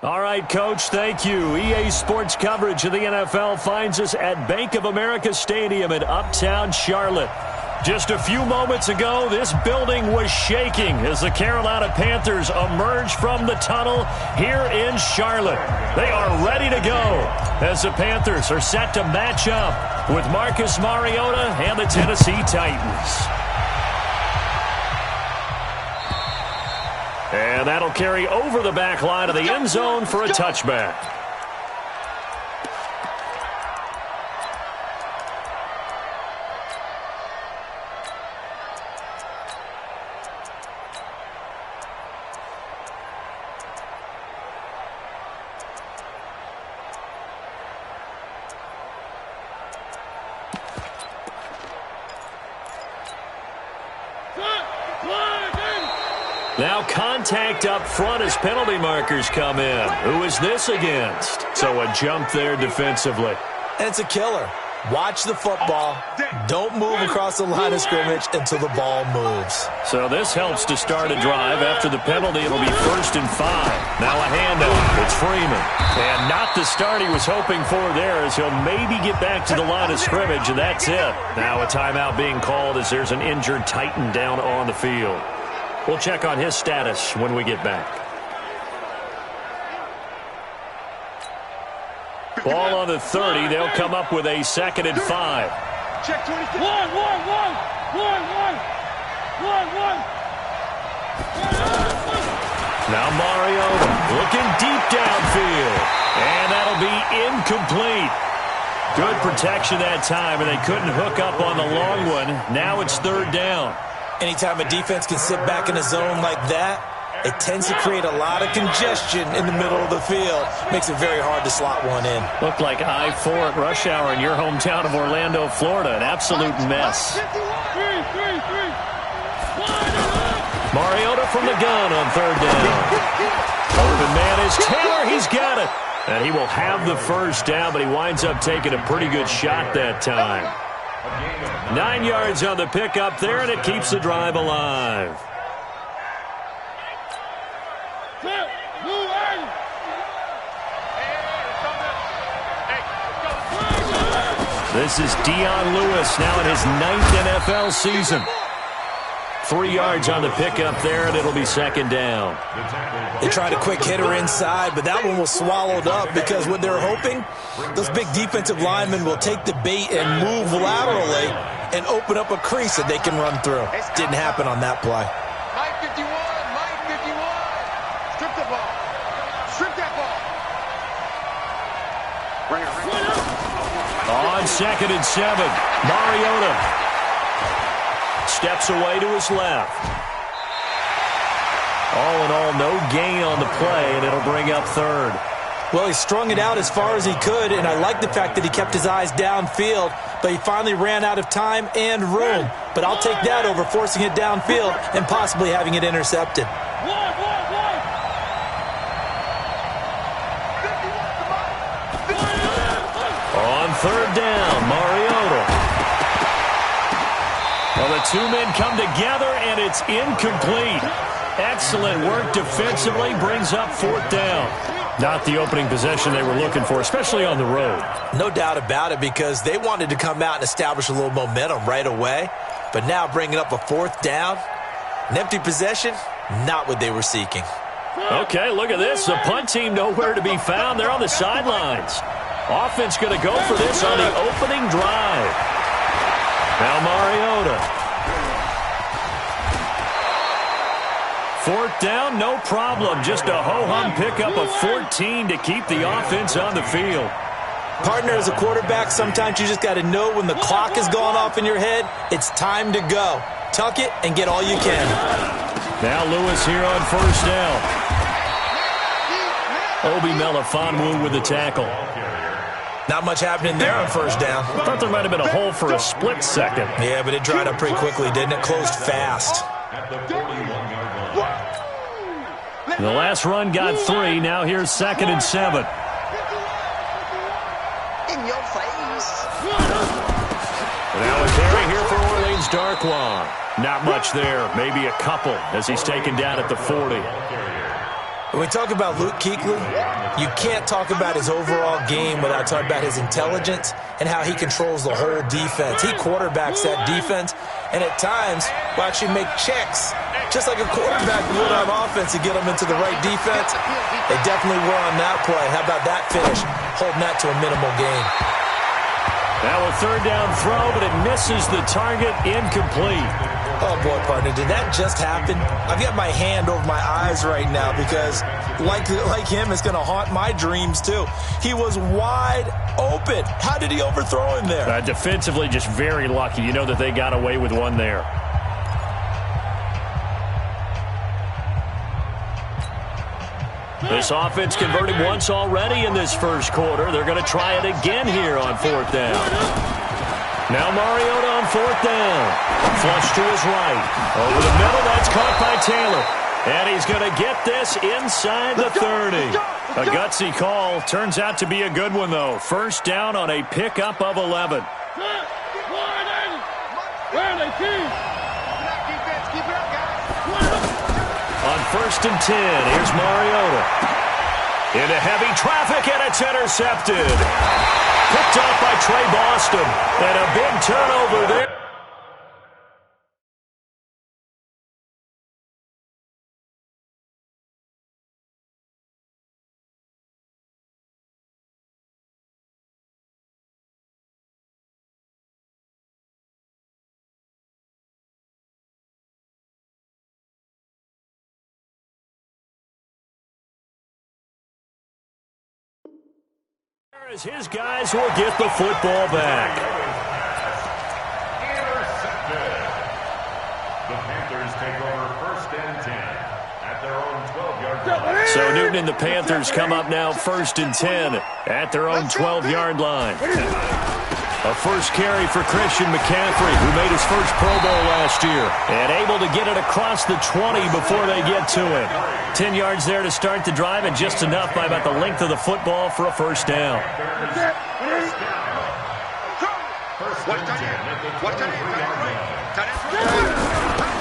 All right, Coach, thank you. EA Sports coverage of the NFL finds us at Bank of America Stadium in Uptown Charlotte. Just a few moments ago, this building was shaking as the Carolina Panthers emerged from the tunnel here in Charlotte. They are ready to go as the Panthers are set to match up with Marcus Mariota and the Tennessee Titans. And that'll carry over the back line of the end zone for a touchback. Now contact up front as penalty markers come in. Who is this against? So a jump there defensively. And it's a killer. Watch the football. Don't move across the line of scrimmage until the ball moves. So this helps to start a drive. After the penalty, it'll be 1st and 5. Now a handoff. It's Freeman. And not the start he was hoping for there, as he'll maybe get back to the line of scrimmage, and that's it. Now a timeout being called as there's an injured Titan down on the field. We'll check on his status when we get back. Ball on the 30. They'll come up with a 2nd and 5. Check 23. Now Mariota looking deep downfield. And that'll be incomplete. Good protection that time, and they couldn't hook up on the long one. Now it's 3rd down. Anytime a defense can sit back in a zone like that, it tends to create a lot of congestion in the middle of the field. Makes it very hard to slot one in. Looked like I-4 at rush hour in your hometown of Orlando, Florida. An absolute mess. Mariota from the gun on 3rd down. Open man is Taylor. He's got it. And he will have the 1st down, but he winds up taking a pretty good shot that time. 9 yards on the pickup there, and it keeps the drive alive. This is Dion Lewis now in his 9th NFL season. 3 yards on the pickup there, and it'll be 2nd down. They tried a quick hitter inside, but that one was swallowed up because what they're hoping, those big defensive linemen will take the bait and move laterally and open up a crease that they can run through. Didn't happen on that play. Mike 51, Mike 51. Strip the ball. Strip that ball. Bring it. On 2nd and 7, Mariota steps away to his left. All in all, no gain on the play, and it'll bring up 3rd. Well, he strung it out as far as he could, and I like the fact that he kept his eyes downfield, but he finally ran out of time and room. But I'll take that over forcing it downfield and possibly having it intercepted. On 3rd down, Mariota. Well, the two men come together, and it's incomplete. Excellent work defensively, brings up 4th down. Not the opening possession they were looking for, especially on the road. No doubt about it, because they wanted to come out and establish a little momentum right away. But now bringing up a 4th down, an empty possession, not what they were seeking. Okay, look at this. The punt team nowhere to be found. They're on the sidelines. Offense going to go for this on the opening drive. Now Mariota. 4th down, no problem. Just a ho-hum pickup of 14 to keep the offense on the field. Partner, as a quarterback, sometimes you just got to know when the clock has gone off in your head, it's time to go. Tuck it and get all you can. Now Lewis here on 1st down. Obi Melifonwu with the tackle. Not much happening there on 1st down. I thought there might have been a hole for a split second. Yeah, but it dried up pretty quickly, didn't it? Closed fast. The last run got 3. Now here's 2nd and 7. In your face. Now a carry here for Orleans Darkwa. Not much there. Maybe a couple as he's taken down at the 40. When we talk about Luke Kuechly, you can't talk about his overall game without talking about his intelligence and how he controls the whole defense. He quarterbacks that defense, and at times will actually make checks, just like a quarterback would on offense to get them into the right defense. They definitely were on that play. How about that finish, holding that to a minimal gain? Now a third down throw, but it misses the target, incomplete. Oh, boy, partner, did that just happen? I've got my hand over my eyes right now because, like him, it's going to haunt my dreams, too. He was wide open. How did he overthrow him there? Defensively, just very lucky. You know that they got away with one there. This offense converted once already in this first quarter. They're going to try it again here on fourth down. Now Mariota on fourth down. Flush to his right. Over the middle, that's caught by Taylor. And he's going to get this inside the 30. A gutsy call. Turns out to be a good one, though. First down on a pickup of 11. On first and 10, here's Mariota. Into heavy traffic, and it's intercepted. Picked off by Trey Boston. And a big turnover there. As his guys will get the football back. The Panthers take over first and 10 at their own 12-yard line. So Newton and the Panthers come up now first and 10 at their own 12-yard line. A first carry for Christian McCaffrey, who made his first Pro Bowl last year, and able to get it across the 20 before they get to him. 10 yards there to start the drive, and just enough by about the length of the football for a first down.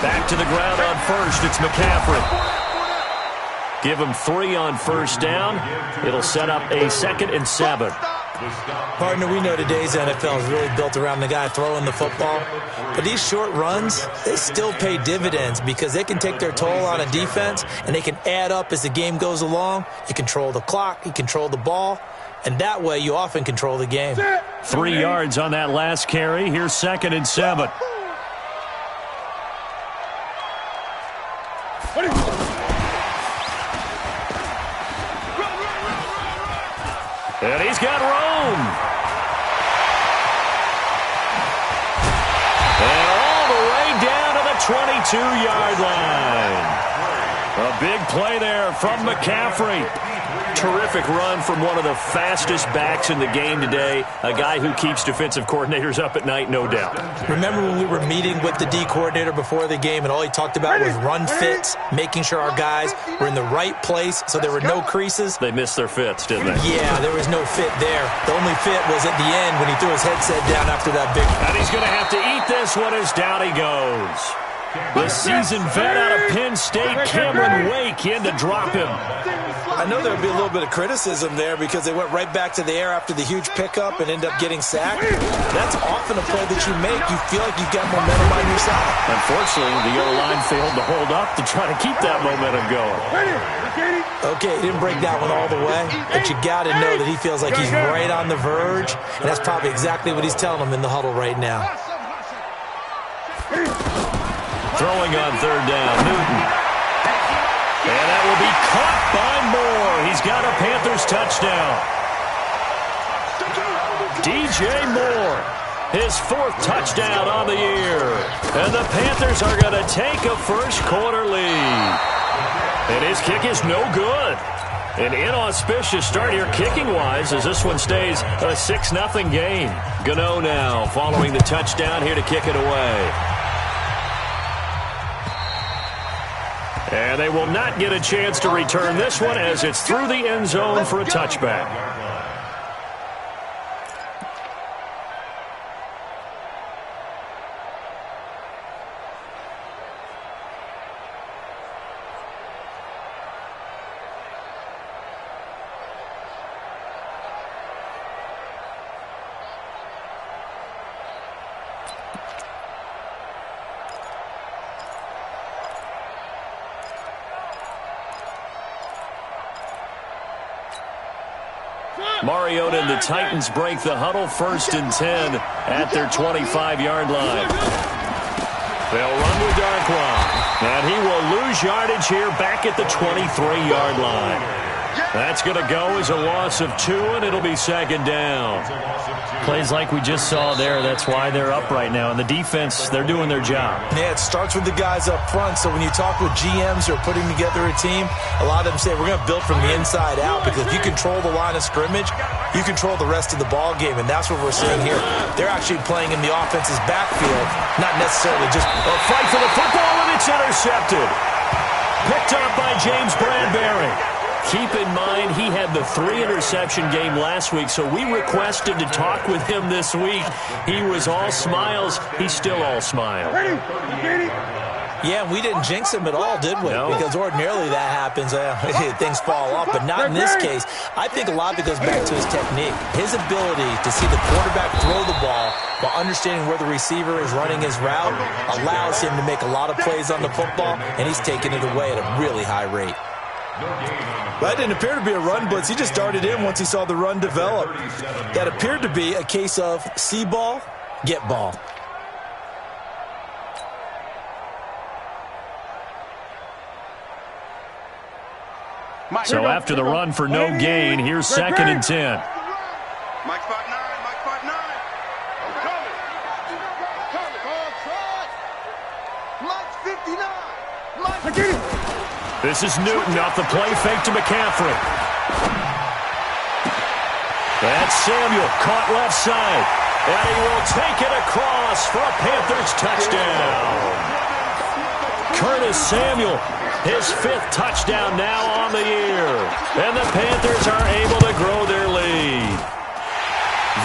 Back to the ground on first, it's McCaffrey. Give him 3 on first down. It'll set up a 2nd and 7. Partner, we know today's NFL is really built around the guy throwing the football. But these short runs, they still pay dividends because they can take their toll on a defense and they can add up as the game goes along. You control the clock, you control the ball, and that way you often control the game. 3 yards on that last carry. Here's 2nd and 7. And he's got room. And all the way down to the 22-yard line. A big play there from McCaffrey. Terrific run from one of the fastest backs in the game today. A guy who keeps defensive coordinators up at night, no doubt. Remember when we were meeting with the D coordinator before the game and all he talked about was run fits, making sure our guys were in the right place so there were no creases? They missed their fits, didn't they? Yeah, there was no fit there. The only fit was at the end when he threw his headset down after that big... And he's going to have to eat this one as down he goes. The seasoned vet out of Penn State, Cameron Wake, in to drop him. I know there would be a little bit of criticism there because they went right back to the air after the huge pickup and ended up getting sacked. That's often a play that you make. You feel like you've got momentum on your side. Unfortunately, the O-line failed to hold up to try to keep that momentum going. Okay, he didn't break that one all the way, but you got to know that he feels like he's right on the verge, and that's probably exactly what he's telling them in the huddle right now. Throwing on third down, Newton. And that will be caught by Moore. He's got a Panthers touchdown. DJ Moore, his 4th touchdown on the year. And the Panthers are going to take a first quarter lead. And his kick is no good. An inauspicious start here kicking-wise as this one stays a 6-0 game. Gano now following the touchdown here to kick it away. And they will not get a chance to return this one as it's through the end zone for a touchback. Mariota and the Titans break the huddle, 1st and 10 at their 25-yard line. They'll run with Darkwa, and he will lose yardage here back at the 23-yard line. That's going to go as a loss of 2, and it'll be 2nd down. Plays like we just saw there. That's why they're up right now. And the defense, they're doing their job. Yeah, it starts with the guys up front. So when you talk with GMs who are putting together a team, a lot of them say we're going to build from the inside out, because if you control the line of scrimmage, you control the rest of the ball game, and that's what we're seeing here. They're actually playing in the offense's backfield, not necessarily just a fight for the football, and it's intercepted. Picked up by James Bradbury. Keep in mind, he had the 3-interception game last week, so we requested to talk with him this week. He was all smiles. He's still all smiles. Yeah, we didn't jinx him at all, did we? No. Because ordinarily that happens, things fall off, but not in this case. I think a lot of it goes back to his technique. His ability to see the quarterback throw the ball while understanding where the receiver is running his route allows him to make a lot of plays on the football, and he's taking it away at a really high rate. That didn't appear to be a run blitz. He just darted in once he saw the run develop. That appeared to be a case of see ball, get ball. So after the run for no gain, here's 2nd and 10. Mike spot 9, Mike spot 9. I'm coming. Mike's 59. Mike. This is Newton off the play fake to McCaffrey. That's Samuel, caught left side. And he will take it across for a Panthers touchdown. Curtis Samuel, his 5th touchdown now on the year. And the Panthers are able to grow their lead.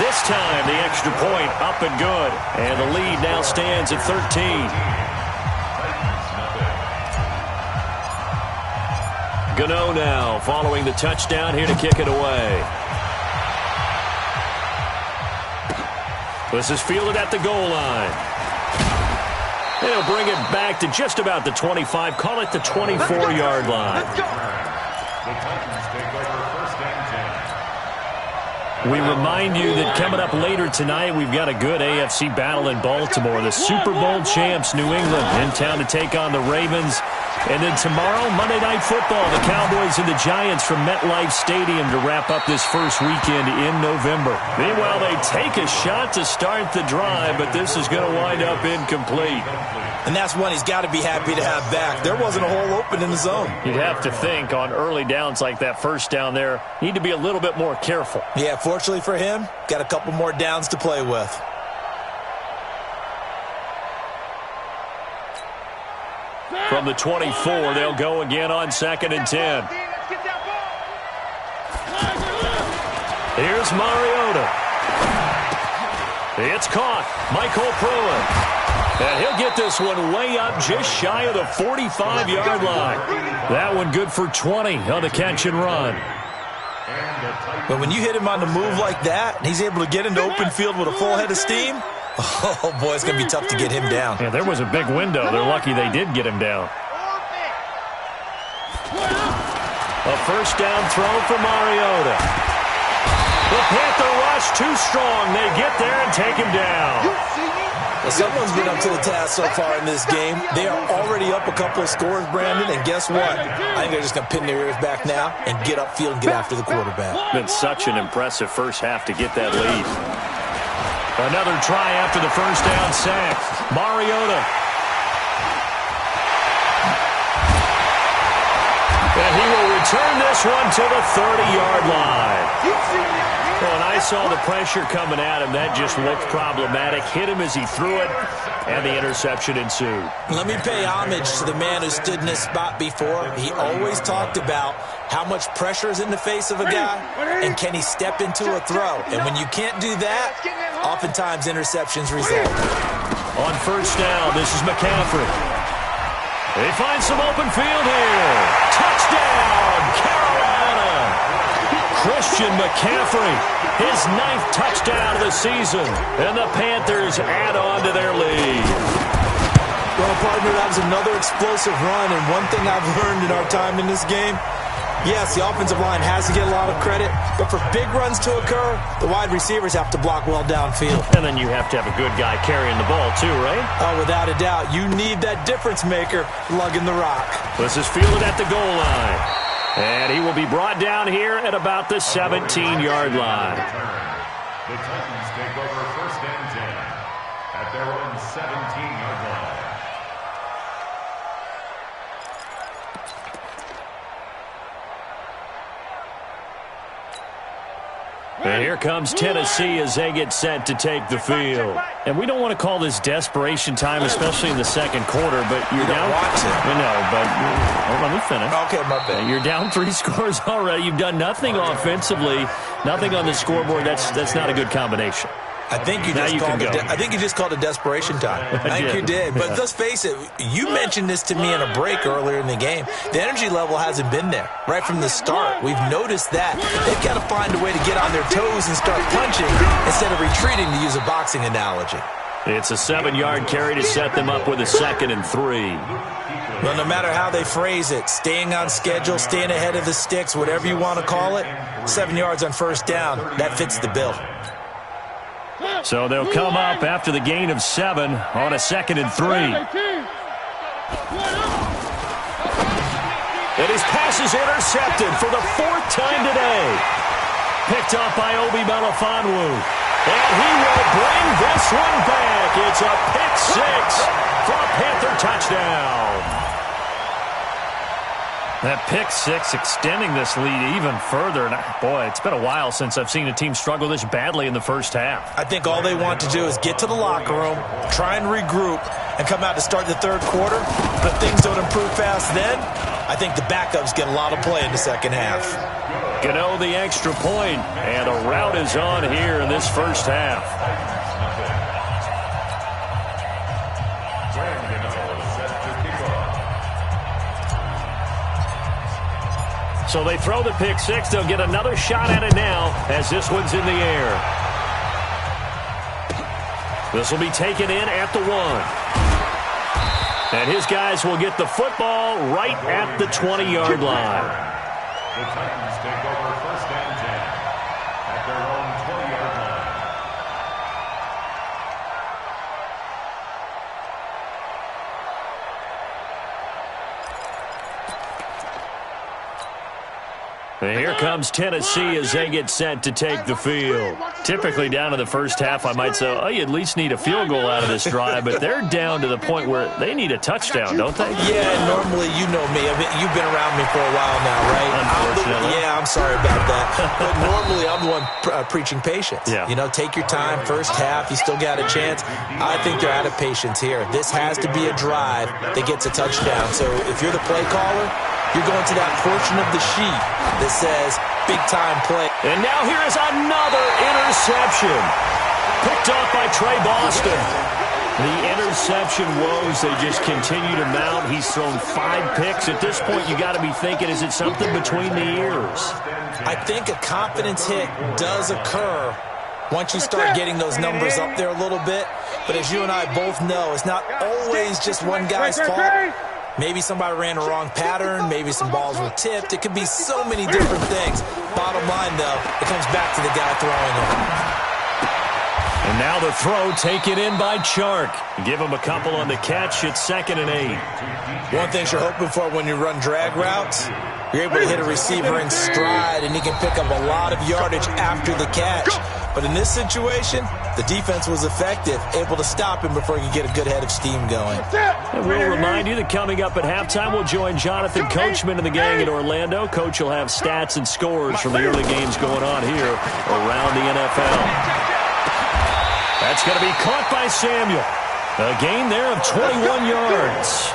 This time, the extra point up and good. And the lead now stands at 13. Gano now following the touchdown, here to kick it away. This is fielded at the goal line. They'll bring it back to just about the 25, call it the 24-yard line. We remind you that coming up later tonight, we've got a good AFC battle in Baltimore. The Super Bowl champs, New England, in town to take on the Ravens. And then tomorrow, Monday Night Football, the Cowboys and the Giants from MetLife Stadium to wrap up this first weekend in November. Meanwhile, they take a shot to start the drive, but this is going to wind up incomplete. And that's one he's got to be happy to have back. There wasn't a hole open in the zone. You'd have to think on early downs like that first down there, need to be a little bit more careful. Yeah, fortunately for him, got a couple more downs to play with. From the 24, they'll go again on 2nd and 10. Here's Mariota. It's caught. Michael Pruitt. And he'll get this one way up just shy of the 45-yard line. That one good for 20 on the catch and run. But when you hit him on the move like that, and he's able to get into open field with a full head of steam, oh, boy, it's going to be tough to get him down. Yeah, there was a big window. They're lucky they did get him down. A first down throw for Mariota. The Panther rush too strong. They get there and take him down. Well, someone's been up to the task so far in this game. They are already up a couple of scores, Brandon, and guess what? I think they're just going to pin their ears back now and get upfield and get after the quarterback. Been such an impressive first half to get that lead. Another try after the first down sack. Mariota. And he will return this one to the 30-yard line. Well, and I saw the pressure coming at him. That just looked problematic. Hit him as he threw it, and the interception ensued. Let me pay homage to the man who stood in this spot before. He always talked about how much pressure is in the face of a guy, and can he step into a throw. And when you can't do that, oftentimes interceptions result. On first down, this is McCaffrey. They find some open field here. Touchdown, Carolina. Christian McCaffrey, his 9th touchdown of the season, and the Panthers add on to their lead. Well, partner, that was another explosive run, and one thing I've learned in our time in this game, Yes, the offensive line has to get a lot of credit, but for big runs to occur, the wide receivers have to block well downfield. And then you have to have a good guy carrying the ball too, right? Oh, without a doubt. You need that difference maker lugging the rock. This is fielded at the goal line. And he will be brought down here at about the 17-yard line. The Titans take over 1st and 10 at their own 17-yard line. And here comes Tennessee as they get set to take the field. And we don't want to call this desperation time, especially in the second quarter, but you're down. No, but let me finish. Okay, my bad. You're down 3 scores already. You've done nothing offensively, nothing on the scoreboard. That's not a good combination. I think you just called it desperation time. I think you did. But let's face it, you mentioned this to me in a break earlier in the game. The energy level hasn't been there right from the start. We've noticed that. They've got to find a way to get on their toes and start punching instead of retreating, to use a boxing analogy. It's a 7-yard carry to set them up with a 2nd and 3. Well, no matter how they phrase it, staying on schedule, staying ahead of the sticks, whatever you want to call it, 7 yards on 1st down, that fits the bill. So they'll come up after the gain of 7 on a 2nd and 3. And his pass is intercepted for the 4th time today. Picked off by Obi Melifonwu. And he will bring this one back. It's a pick 6 for a Panther touchdown. That pick 6 extending this lead even further. And boy, it's been a while since I've seen a team struggle this badly in the first half. I think all they want to do is get to the locker room, try and regroup, and come out to start the 3rd quarter. But things don't improve fast then. I think the backups get a lot of play in the second half. Gano the extra point, and a rout is on here in this first half. So they throw the pick 6. They'll get another shot at it now as this one's in the air. This will be taken in at the 1. And his guys will get the football right at the 20-yard line. The Titans take over 1st and 10 at their own 20-yard line. And here comes Tennessee as they get set to take the field. Typically down to the first half, I might say, oh, you at least need a field goal out of this drive, but they're down to the point where they need a touchdown, don't they? Yeah, normally, you know me. I mean, you've been around me for a while now, right? Unfortunately. I'm sorry about that. But normally, I'm the one preaching patience. Yeah. You know, take your time. First half, you still got a chance. I think they're out of patience here. This has to be a drive that gets a touchdown. So if you're the play caller, you're going to that portion of the sheet that says big-time play. And now here is another interception. Picked off by Trey Boston. The interception woes, they just continue to mount. He's thrown 5 picks. At this point, you got to be thinking, is it something between the ears? I think a confidence hit does occur once you start getting those numbers up there a little bit. But as you and I both know, it's not always just one guy's fault. Maybe somebody ran a wrong pattern. Maybe some balls were tipped. It could be so many different things. Bottom line, though, it comes back to the guy throwing it. And now the throw taken in by Chark. Give him a couple on the catch. It's 2nd and 8. One thing you're hoping for when you run drag routes, you're able to hit a receiver in stride, and he can pick up a lot of yardage after the catch. But in this situation, the defense was effective, able to stop him before he could get a good head of steam going. And we'll remind you that coming up at halftime, we'll join Jonathan Coachman and the gang in Orlando. Coach will have stats and scores from the early games going on here around the NFL. That's going to be caught by Samuel. A gain there of 21 yards.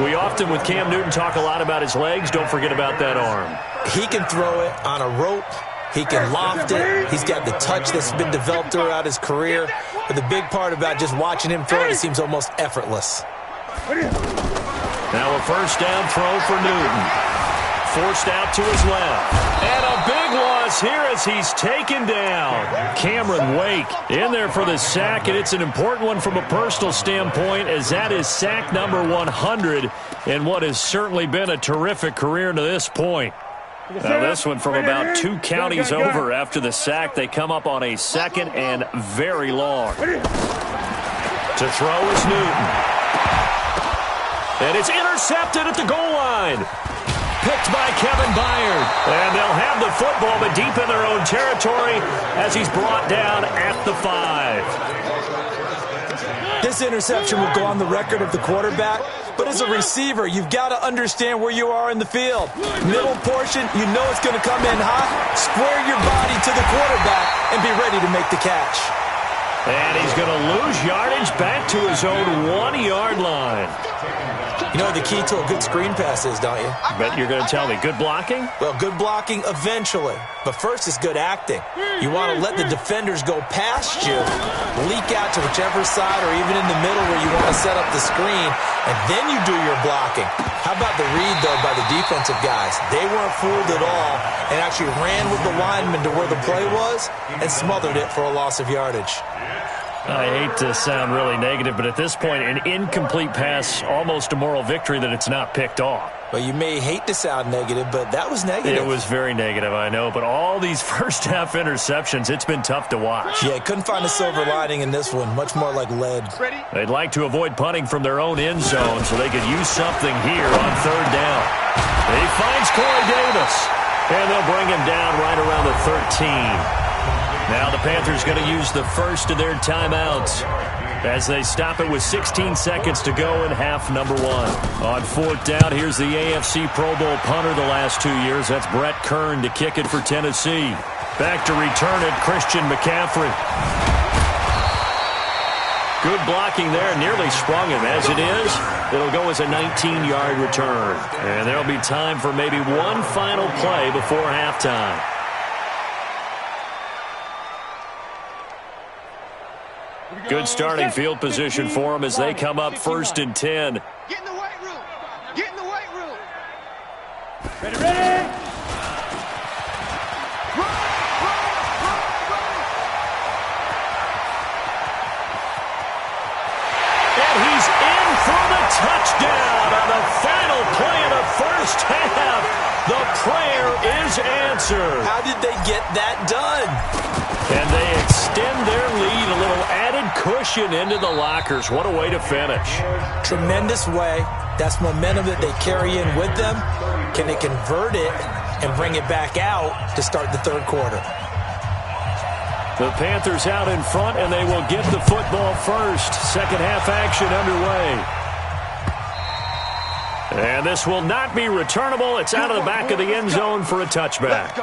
We often, with Cam Newton, talk a lot about his legs. Don't forget about that arm. He can throw it on a rope. He can loft it. He's got the touch that's been developed throughout his career. But the big part about just watching him throw it seems almost effortless. Now a 1st down throw for Newton. forced out to his left. And a big loss here as he's taken down. Cameron Wake in there for the sack, and it's an important one from a personal standpoint, as that is sack number 100 in what has certainly been a terrific career to this point. Now this one from about 2 counties over after the sack. They come up on a 2nd and very long. To throw is Newton. And it's intercepted at the goal line. Picked by Kevin Byard. And they'll have the football, but deep in their own territory as he's brought down at the 5. This interception will go on the record of the quarterback, but as a receiver, you've got to understand where you are in the field. Middle portion, you know it's going to come in hot. Square your body to the quarterback and be ready to make the catch. And he's going to lose yardage back to his own 1-yard line. You know what the key to a good screen pass is, don't you? Bet you're going to tell me. Good blocking? Well, good blocking eventually. But first is good acting. You want to let the defenders go past you, leak out to whichever side or even in the middle where you want to set up the screen, and then you do your blocking. How about the read, though, by the defensive guys? They weren't fooled at all and actually ran with the lineman to where the play was and smothered it for a loss of yardage. I hate to sound really negative, but at this point, an incomplete pass, almost a moral victory that it's not picked off. Well, you may hate to sound negative, but that was negative. It was very negative, I know, but all these first-half interceptions, it's been tough to watch. Yeah, couldn't find a silver lining in this one, much more like lead. They'd like to avoid punting from their own end zone so they could use something here on 3rd down. He finds Corey Davis, and they'll bring him down right around the 13. Now the Panthers going to use the first of their timeouts as they stop it with 16 seconds to go in half number 1. On 4th down, here's the AFC Pro Bowl punter the last 2 years. That's Brett Kern to kick it for Tennessee. Back to return it, Christian McCaffrey. Good blocking there, nearly sprung him. As it is, it'll go as a 19-yard return. And there'll be time for maybe one final play before halftime. Good starting field position for them as they come up 1st and 10. Get in the weight room. Get in the weight room. Ready, ready. And he's in for the touchdown on the final play of the first half. The prayer is answered. How did they get that done? And they extend their lead, a little added cushion into the lockers. What a way to finish. Tremendous way. That's momentum that they carry in with them. Can they convert it and bring it back out to start the 3rd quarter? The Panthers out in front, and they will get the football first. 2nd half action underway. And this will not be returnable. It's out of the back of the end zone for a touchback.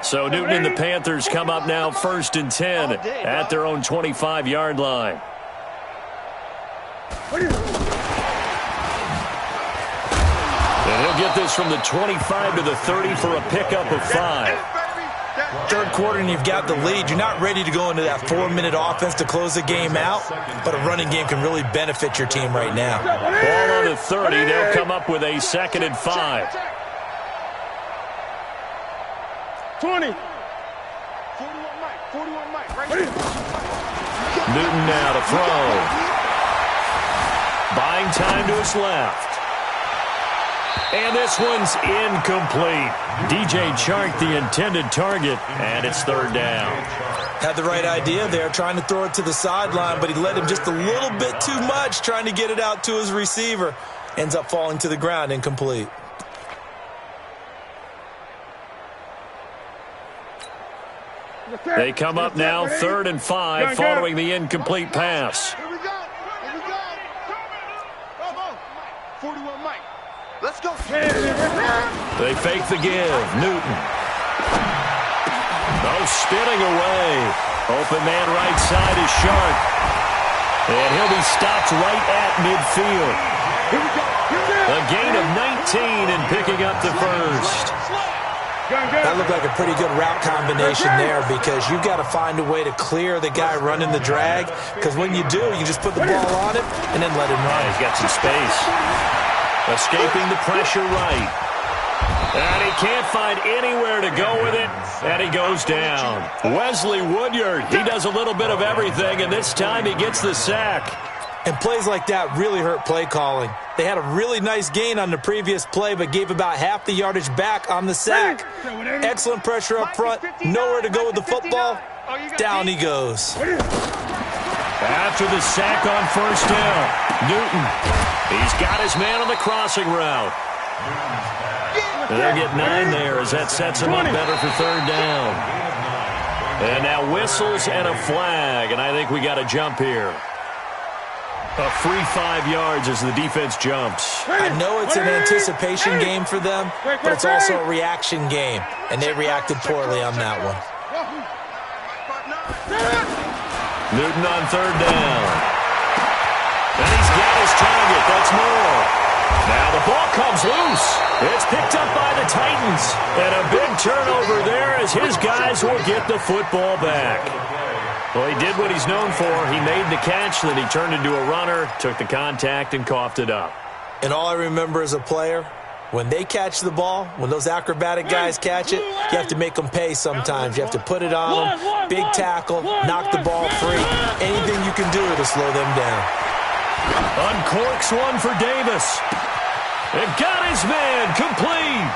So Newton and the Panthers come up now 1st and 10 at their own 25-yard line. And he'll get this from the 25 to the 30 for a pickup of 5. 3rd quarter and you've got the lead. You're not ready to go into that 4-minute offense to close the game out, but a running game can really benefit your team right now. Ball on the 30. They'll come up with a 2nd and 5. 20. 41 Mike, right here. Newton now to throw. Buying time to his left. And this one's incomplete. DJ Chark, the intended target, and it's 3rd down. Had the right idea there, trying to throw it to the sideline, but he led him just a little bit too much, trying to get it out to his receiver. Ends up falling to the ground, incomplete. They come up now 3rd and 5 following the incomplete pass. Here we go. Here we go. Come on. 41 Mike. Let's go. They fake the give. Newton. No, spinning away. Open man right side is Sharp. And he'll be stopped right at midfield. Here we go. A gain of 19 and picking up the first. That looked like a pretty good route combination there because you've got to find a way to clear the guy running the drag, because when you do, you just put the ball on him and then let him run. He's got some space. Escaping the pressure right. And he can't find anywhere to go with it, and he goes down. Wesley Woodyard, he does a little bit of everything, and this time he gets the sack. And plays like that really hurt play calling. They had a really nice gain on the previous play, but gave about half the yardage back on the sack. Excellent pressure up front. Nowhere to go with the football. Down he goes. After the sack on first down, Newton. He's got his man on the crossing route. They'll get 9 there as that sets him up better for third down. And now whistles and a flag, and I think we got a jump here. A free 5 yards as the defense jumps. I know it's an anticipation game for them, but it's also a reaction game, and they reacted poorly on that one. Newton on third down. And he's got his target. That's more. Now the ball comes loose. It's picked up by the Titans. And a big turnover there as his guys will get the football back. Well, he did what he's known for. He made the catch, then he turned into a runner, took the contact, and coughed it up. And all I remember as a player, when they catch the ball, when those acrobatic guys catch it, you have to make them pay sometimes. You have to put it on them, big tackle, knock the ball free. Anything you can do to slow them down. Uncorks one for Davis. And got his man complete.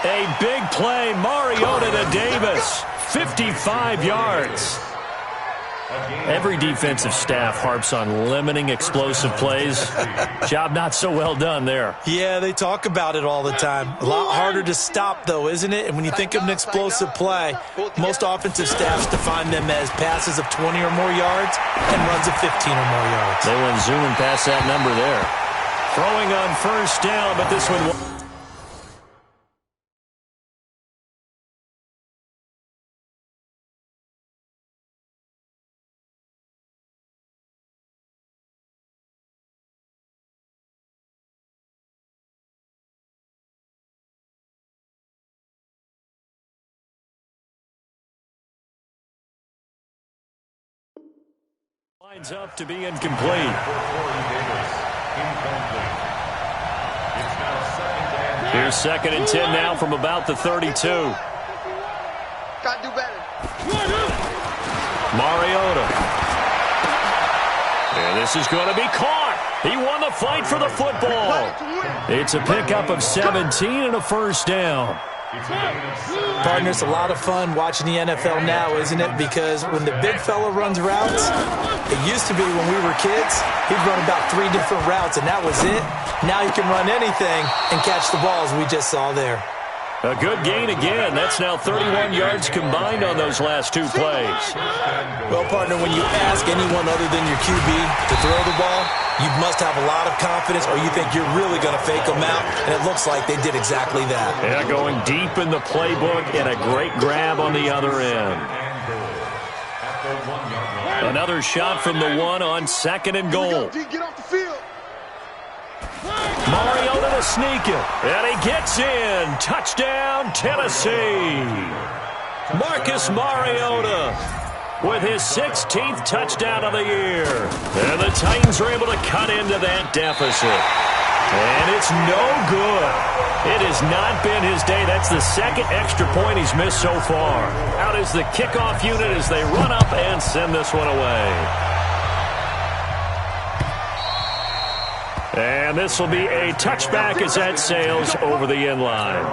A big play, Mariota to Davis. 55 yards. Every defensive staff harps on limiting explosive plays. Job not so well done there. Yeah, they talk about it all the time. A lot harder to stop, though, isn't it? And when you think of an explosive play, most offensive staffs define them as passes of 20 or more yards and runs of 15 or more yards. They went zooming past that number there. Throwing on first down, but this one... lines up to be incomplete. Here's 2nd and 10 now from about the 32. Gotta do better. Mariota. And this is going to be caught. He won the fight for the football. It's a pickup of 17 and a first down. Partner, it's a lot of fun watching the NFL now, isn't it? Because when the big fella runs routes, it used to be when we were kids, he'd run about 3 different routes, and that was it. Now he can run anything and catch the balls we just saw there. A good gain again. That's now 31 yards combined on those last 2 plays. Well, partner, when you ask anyone other than your QB to throw the ball, you must have a lot of confidence or you think you're really going to fake them out, and it looks like they did exactly that. Yeah, going deep in the playbook and a great grab on the other end. Another shot from the 1 on 2nd and goal. Get off the field. Mariota to sneak it, and he gets in. Touchdown, Tennessee. Marcus Mariota with his 16th touchdown of the year. And the Titans are able to cut into that deficit. And it's no good. It has not been his day. That's the 2nd extra point he's missed so far. Out is the kickoff unit as they run up and send this one away. And this will be a touchback as that sails over the end line.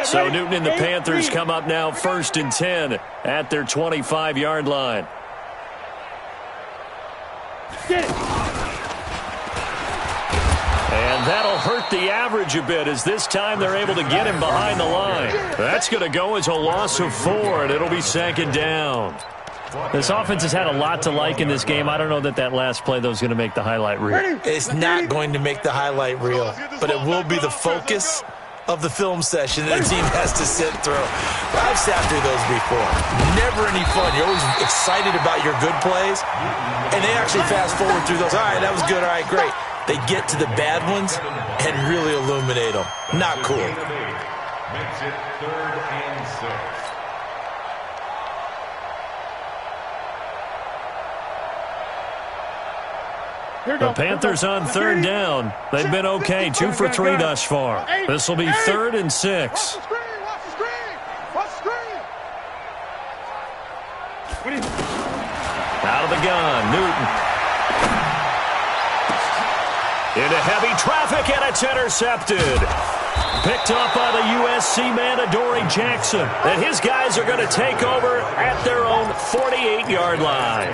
So Newton and the Panthers come up now 1st and 10 at their 25-yard line. And that'll hurt the average a bit as this time they're able to get him behind the line. That's going to go as a loss of 4, and it'll be 2nd down. This offense has had a lot to like in this game. I don't know that last play, though, is going to make the highlight reel. It's not going to make the highlight reel, but it will be the focus of the film session that a team has to sit through. I've sat through those before. Never any fun. You're always excited about your good plays, and they actually fast forward through those. All right, that was good. All right, great. They get to the bad ones and really illuminate them. Not cool. Makes it 3rd and 6. The Panthers on 3rd down. They've been okay, 2 for 3 thus far. This will be 3rd and 6. Watch the screen! Watch the screen! Watch the screen! Out of the gun, Newton. Into heavy traffic, and it's intercepted. Picked up by the USC man, Adoree Jackson. And his guys are going to take over at their own 48-yard line.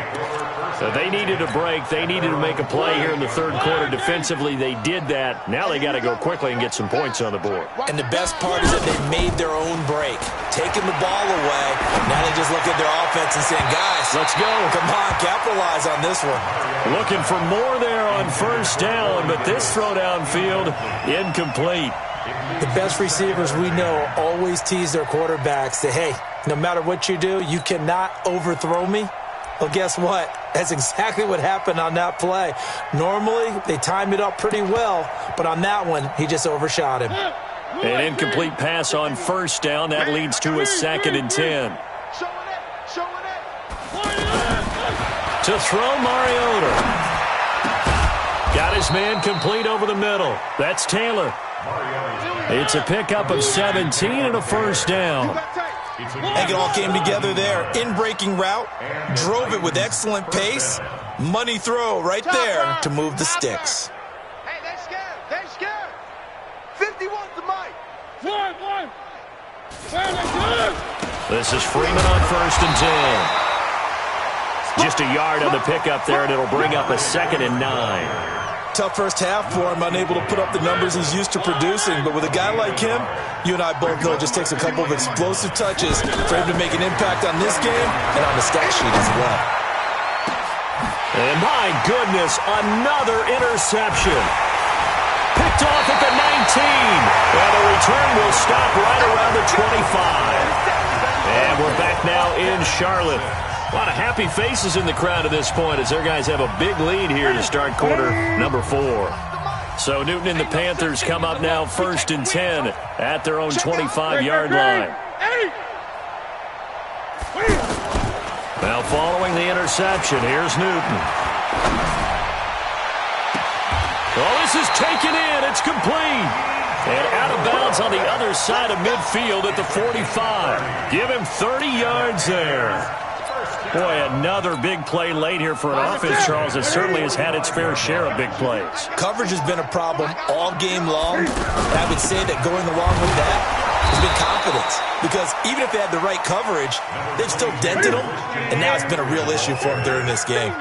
So they needed a break. They needed to make a play here in the 3rd quarter. Defensively, they did that. Now they got to go quickly and get some points on the board. And the best part is that they made their own break, taking the ball away. Now they just look at their offense and saying, guys, let's go. Come on, capitalize on this one. Looking for more there on 1st down, but this throw downfield, incomplete. The best receivers we know always tease their quarterbacks that, hey, no matter what you do, you cannot overthrow me. Well, guess what? That's exactly what happened on that play. Normally, they time it up pretty well, but on that one, he just overshot him. An incomplete pass on 1st down. That leads to a 2nd and 10. To throw, Mariota. Got his man complete over the middle. That's Taylor. It's a pickup of 17 and a 1st down. And it all came together there. In-breaking route, drove it with excellent pace. Money throw right there to move the sticks. Hey, they're scared. They're scared. 51 to Mike. One. This is Freeman on 1st and 10. Just a yard on the pickup there, and it'll bring up a 2nd and 9. Tough first half for him, unable to put up the numbers he's used to producing. But with a guy like him, you and I both know it just takes a couple of explosive touches for him to make an impact on this game and on the stat sheet as well. And my goodness, another interception. Picked off at the 19. And the return will stop right around the 25. And we're back now in Charlotte. A lot of happy faces in the crowd at this point as their guys have a big lead here to start quarter number 4. So Newton and the Panthers come up now 1st and 10 at their own 25-yard line. Now following the interception, here's Newton. Oh, this is taken in. It's complete. And out of bounds on the other side of midfield at the 45. Give him 30 yards there. Boy, another big play late here for an offense, Charles, that certainly has had its fair share of big plays. Coverage has been a problem all game long. And I would say that going along with that has been confidence. Because even if they had the right coverage, they've still dented them. And now it's been a real issue for them during this game.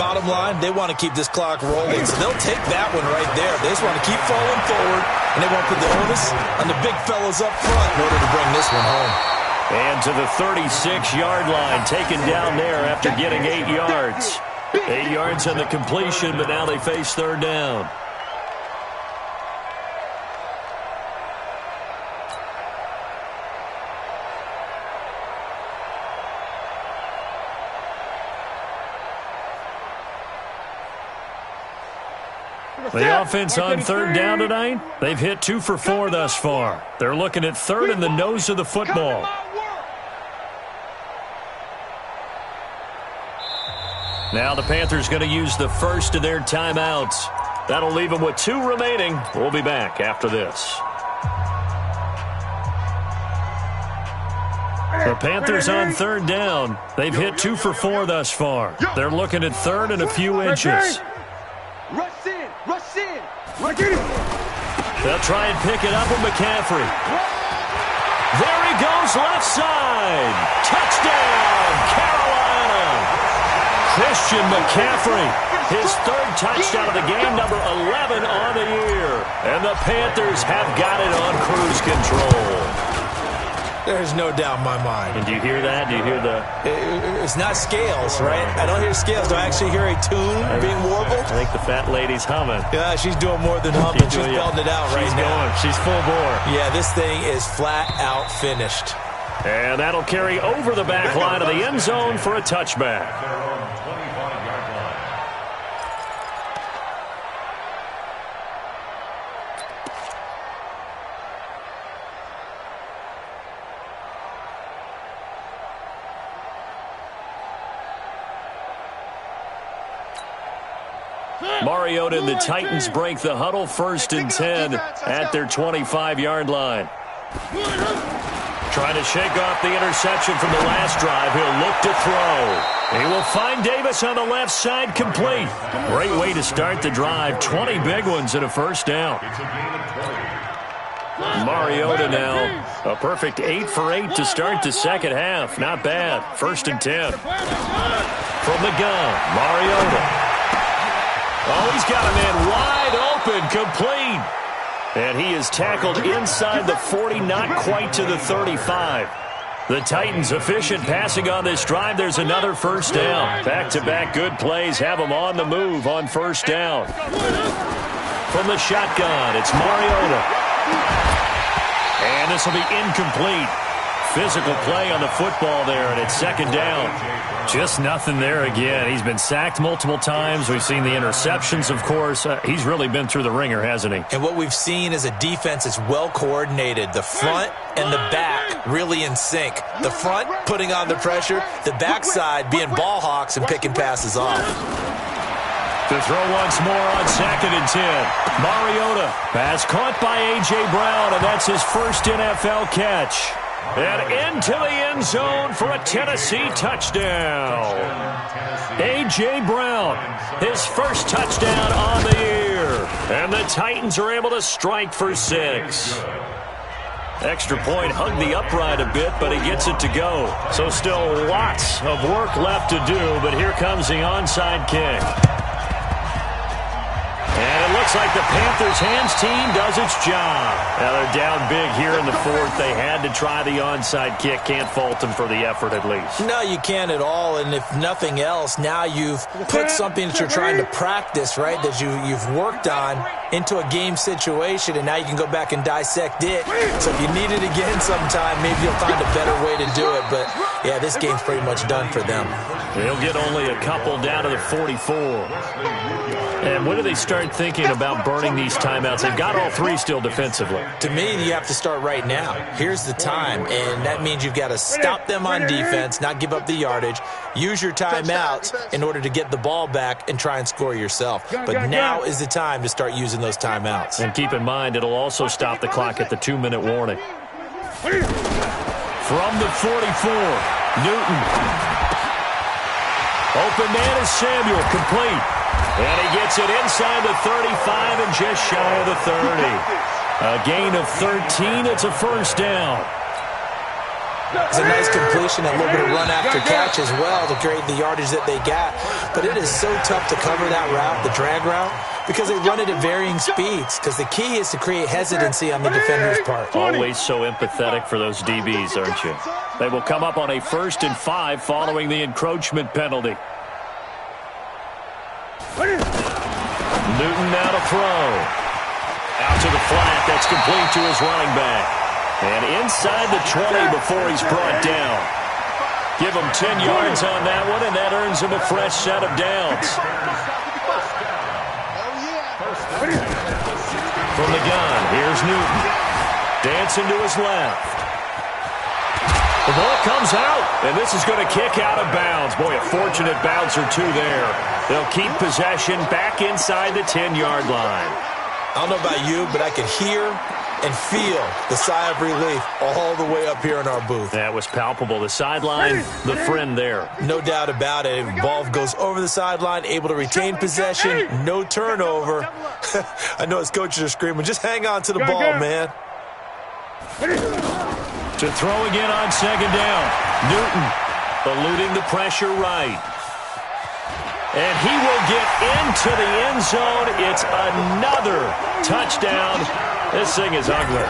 Bottom line, they want to keep this clock rolling. So they'll take that one right there. They just want to keep falling forward. And they want to put the onus on the big fellas up front in order to bring this one home. And to the 36-yard line, taken down there after getting 8 yards. 8 yards on the completion, but now they face 3rd down. The offense on 3rd down tonight, they've hit 2 for 4 thus far. They're looking at 3rd in the nose of the football. Now the Panthers going to use the first of their timeouts. That'll leave them with 2 remaining. We'll be back after this. The Panthers on 3rd down. They've hit 2 for 4 thus far. They're looking at 3rd and a few inches. Rush in. They'll try and pick it up with McCaffrey. There he goes, left side. Touchdown, Carolina. Christian McCaffrey, his 3rd touchdown of the game, number 11 on the year. And the Panthers have got it on cruise control. There's no doubt in my mind. And do you hear that? Do you hear the... It's not scales, right? I don't hear scales. Do I actually hear a tune being warbled? I think the fat lady's humming. Yeah, she's doing more than humming. She's belting it out right now. She's full bore. Yeah, this thing is flat out finished. And that'll carry over the back line of the end zone for a touchback. Mariota and the Titans break the huddle, 1st and 10 at their 25-yard line. Trying to shake off the interception from the last drive. He'll look to throw. He will find Davis on the left side, complete. Great way to start the drive. 20 big ones and a first down. Mariota now a perfect 8 for 8 to start the second half. Not bad. 1st and 10. From the gun, Mariota. Oh, he's got a man wide open, complete. And he is tackled inside the 40, not quite to the 35. The Titans efficient passing on this drive. There's another first down. Back-to-back good plays have them on the move on first down. From the shotgun, it's Mariota. And this will be incomplete. Physical play on the football there, and it's 2nd down. Just nothing there again. He's been sacked multiple times. We've seen the interceptions, of course. He's really been through the ringer, hasn't he? And what we've seen is a defense that's well coordinated. The front and the back really in sync. The front putting on the pressure, the backside being ball hawks and picking passes off. To throw once more on 2nd and 10. Mariota. Pass caught by A.J. Brown, and that's his first NFL catch. And into the end zone for a Tennessee touchdown. A.J. Brown, his first touchdown on the year. And the Titans are able to strike for 6. Extra point hugged the upright a bit, but he gets it to go. So still lots of work left to do, but here comes the onside kick. And it looks like the Panthers' hands team does its job. Now they're down big here in the 4th. They had to try the onside kick. Can't fault them for the effort at least. No, you can't at all. And if nothing else, now you've put something that you're trying to practice, right, that you've worked on into a game situation, and now you can go back and dissect it. So if you need it again sometime, maybe you'll find a better way to do it. But, yeah, this game's pretty much done for them. They'll get only a couple down to the 44. And when do they start thinking about burning these timeouts? They've got all 3 still defensively. To me, you have to start right now. Here's the time, and that means you've got to stop them on defense, not give up the yardage, use your timeouts in order to get the ball back and try and score yourself. But now is the time to start using those timeouts. And keep in mind, it'll also stop the clock at the 2-minute warning. From the 44, Newton. Open man is Samuel, complete. And he gets it inside the 35 and just shy of the 30. A gain of 13. It's a first down. It's a nice completion, a little bit of run after catch as well to create the yardage that they got. But it is so tough to cover that route, the drag route, because they run it at varying speeds. Because the key is to create hesitancy on the defender's part. Always so empathetic for those DBs, aren't you? They will come up on a 1st and 5 following the encroachment penalty. Newton now to throw. Out to the flat. That's complete to his running back. And inside the 20 before he's brought down. Give him 10 yards on that one, and that earns him a fresh set of downs. From the gun, here's Newton. Dancing to his left. The ball comes out, and this is going to kick out of bounds. Boy, a fortunate bounce or 2 there. They'll keep possession back inside the 10-yard line. I don't know about you, but I could hear and feel the sigh of relief all the way up here in our booth. That was palpable. The sideline, the friend there. No doubt about it. Ball goes over the sideline, able to retain possession, no turnover. I know his coaches are screaming, just hang on to the ball, man. To throw again on 2nd down. Newton eluding the pressure right. And he will get into the end zone. It's another touchdown. This thing is ugly.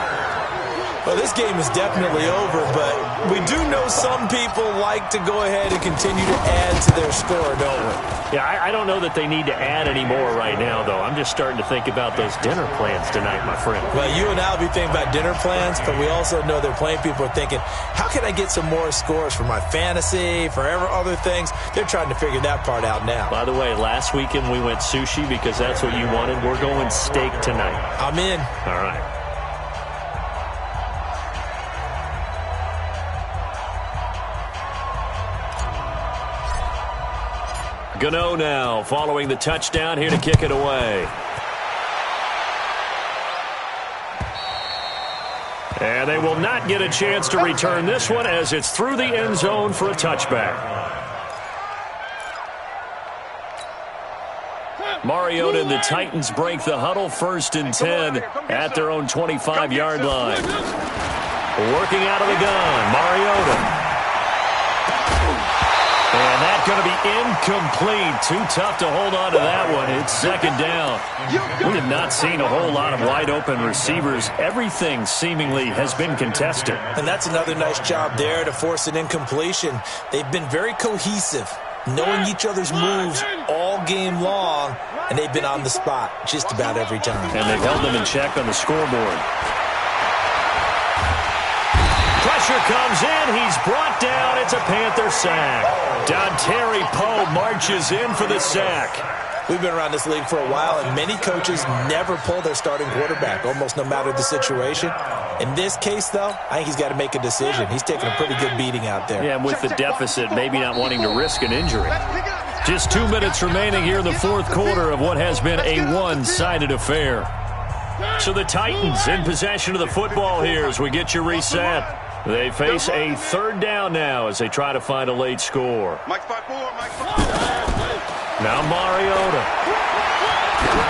Well, this game is definitely over, but we do know some people like to go ahead and continue to add to their score, don't we? Yeah, I don't know that they need to add any more right now, though. I'm just starting to think about those dinner plans tonight, my friend. Well, you and I will be thinking about dinner plans, but we also know they're playing people are thinking, how can I get some more scores for my fantasy, for other things? They're trying to figure that part out now. By the way, last weekend we went sushi because that's what you wanted. We're going steak tonight. I'm in. All right. Gano now following the touchdown here to kick it away. And they will not get a chance to return this one as it's through the end zone for a touchback. Mariota and the Titans break the huddle, 1st and 10 at their own 25-yard line. Working out of the gun, Mariota. And that's going to be incomplete. Too tough to hold on to that one. It's 2nd down. We have not seen a whole lot of wide-open receivers. Everything seemingly has been contested. And that's another nice job there to force an incompletion. They've been very cohesive, knowing each other's moves all game long, and they've been on the spot just about every time. And they've held them in check on the scoreboard. Pressure comes in. He's brought down. It's a Panther sack. Dontari Poe marches in for the sack. We've been around this league for a while, and many coaches never pull their starting quarterback, almost no matter the situation. In this case, though, I think he's got to make a decision. He's taking a pretty good beating out there. Yeah, with the deficit, maybe not wanting to risk an injury. Just 2 minutes remaining here in the 4th quarter of what has been a one-sided affair. So the Titans in possession of the football here as we get you reset. They face a 3rd down now as they try to find a late score. Now Mariota.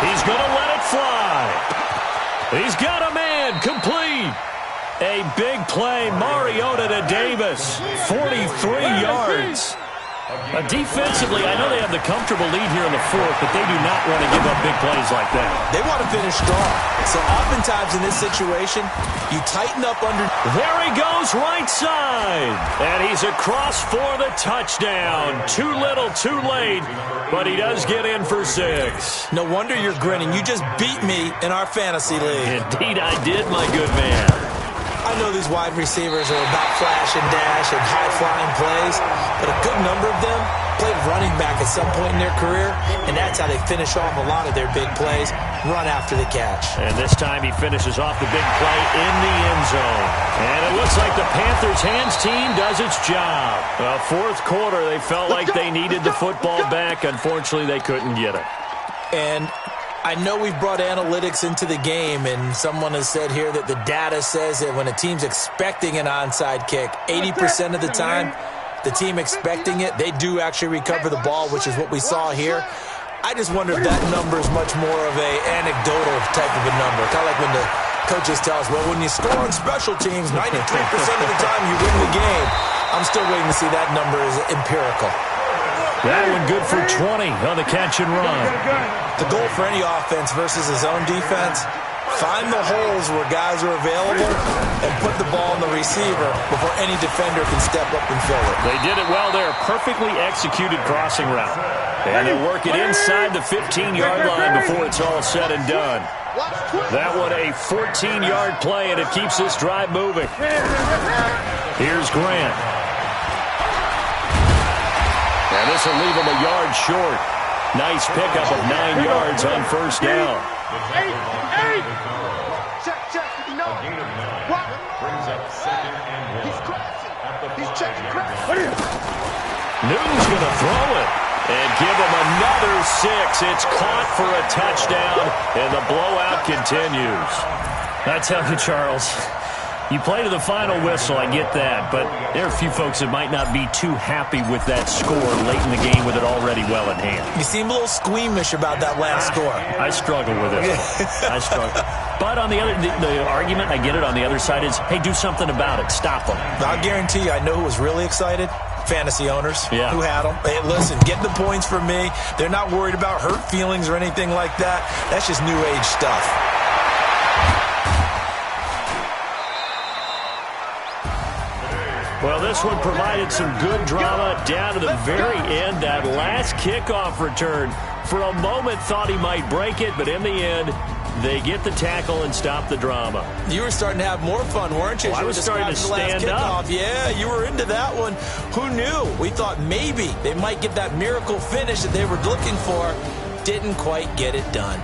He's going to let it fly. He's got a man complete. A big play, Mariota to Davis. 43 yards. Defensively, I know they have the comfortable lead here in the 4th, but they do not want to give up big plays like that. They want to finish strong. So oftentimes in this situation, you tighten up under. There he goes, right side. And he's across for the touchdown. Too little, too late, but he does get in for 6. No wonder you're grinning. You just beat me in our fantasy league. Indeed I did, my good man. I know these wide receivers are about flash and dash and high-flying plays, but a good number of them played running back at some point in their career, and that's how they finish off a lot of their big plays, run after the catch. And this time he finishes off the big play in the end zone. And it looks like the Panthers' hands team does its job. 4th quarter, they felt like they needed the football back. Unfortunately, they couldn't get it. And I know we've brought analytics into the game, and someone has said here that the data says that when a team's expecting an onside kick, 80% of the time, the team expecting it, they do actually recover the ball, which is what we saw here. I just wonder if that number is much more of a anecdotal type of a number. Kind of like when the coaches tell us, well, when you score on special teams, 93% of the time you win the game. I'm still waiting to see that number is empirical. That one good for 20 on the catch and run. The goal for any offense versus his own defense, find the holes where guys are available and put the ball in the receiver before any defender can step up and fill it. They did it well there. Perfectly executed crossing route. And they work it inside the 15-yard line before it's all said and done. That one a 14-yard play, and it keeps this drive moving. Here's Grant. And this will leave him a yard short. Nice pickup of 9 yards on 1st down. Check. No. What? Brings up 2nd and 1. He's checking. Newton's going to throw it and give him another 6. It's caught for a touchdown, and the blowout continues. I tell you, Charles, you play to the final whistle, I get that, but there are a few folks that might not be too happy with that score late in the game with it already well in hand. You seem a little squeamish about that last score. I struggle with it. I struggle. But on the argument, I get it, on the other side is, hey, do something about it. Stop them. I'll guarantee you, I know who was really excited. Fantasy owners who had them. Hey, listen, get the points from me. They're not worried about hurt feelings or anything like that. That's just new age stuff. this one provided some good drama down to the very end. That last kickoff return, for a moment thought he might break it, but in the end, they get the tackle and stop the drama. You were starting to have more fun, weren't you? Well, I was starting to stand up. Yeah, you were into that one. Who knew? We thought maybe they might get that miracle finish that they were looking for. Didn't quite get it done.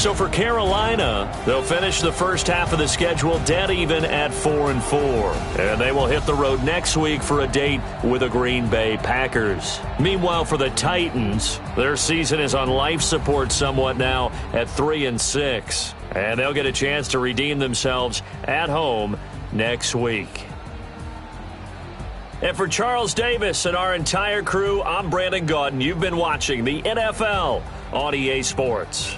So for Carolina, they'll finish the first half of the schedule dead even at 4-4. And they will hit the road next week for a date with the Green Bay Packers. Meanwhile, for the Titans, their season is on life support somewhat now at 3-6. And they'll get a chance to redeem themselves at home next week. And for Charles Davis and our entire crew, I'm Brandon Gaudin. You've been watching the NFL on EA Sports.